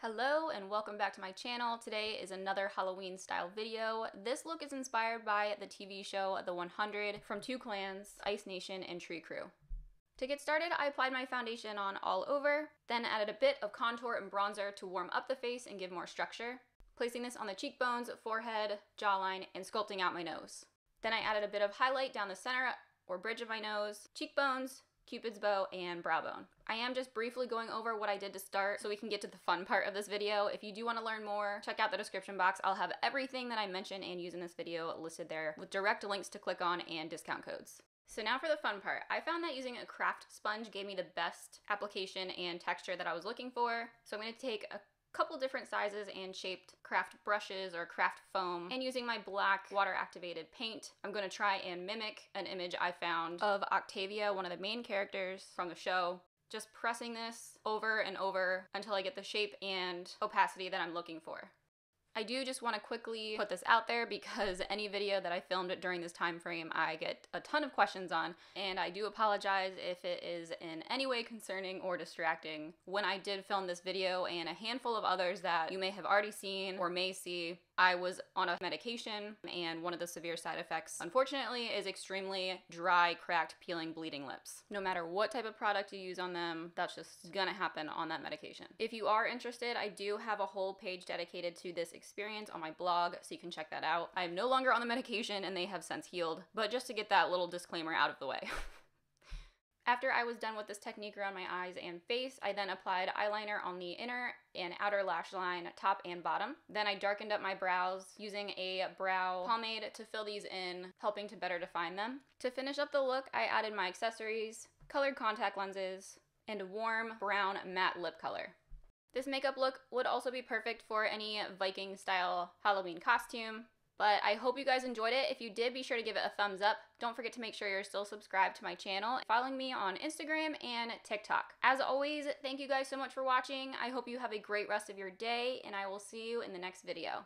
Hello and welcome back to my channel. Today is another Halloween style video. This look is inspired by the TV show The 100 from two clans, Ice Nation and Tree Crew. To get started, I applied my foundation on all over, then added a bit of contour and bronzer to warm up the face and give more structure, placing this on the cheekbones, forehead, jawline, and sculpting out my nose. Then I added a bit of highlight down the center or bridge of my nose, cheekbones, Cupid's bow, and brow bone. I am just briefly going over what I did to start so we can get to the fun part of this video. If you do want to learn more, check out the description box. I'll have everything that I mention and use in this video listed there with direct links to click on and discount codes. So now for the fun part. I found that using a craft sponge gave me the best application and texture that I was looking for. So I'm going to take a couple different sizes and shaped craft brushes or craft foam, and using my black water activated paint, I'm going to try and mimic an image I found of Octavia, one of the main characters from the show. Just pressing this over and over until I get the shape and opacity that I'm looking for. I do just want to quickly put this out there because any video that I filmed during this time frame I get a ton of questions on, and I do apologize if it is in any way concerning or distracting. When I did film this video and a handful of others that you may have already seen or may see, I was on a medication, and one of the severe side effects, unfortunately, is extremely dry, cracked, peeling, bleeding lips. No matter what type of product you use on them, that's just gonna happen on that medication. If you are interested, I do have a whole page dedicated to this experience on my blog, so you can check that out. I am no longer on the medication and they have since healed, but just to get that little disclaimer out of the way. After I was done with this technique around my eyes and face, I then applied eyeliner on the inner and outer lash line, top and bottom. Then I darkened up my brows using a brow pomade to fill these in, helping to better define them. To finish up the look, I added my accessories, colored contact lenses, and a warm brown matte lip color. This makeup look would also be perfect for any Viking style Halloween costume. But I hope you guys enjoyed it. If you did, be sure to give it a thumbs up. Don't forget to make sure you're still subscribed to my channel, following me on Instagram and TikTok. As always, thank you guys so much for watching. I hope you have a great rest of your day, and I will see you in the next video.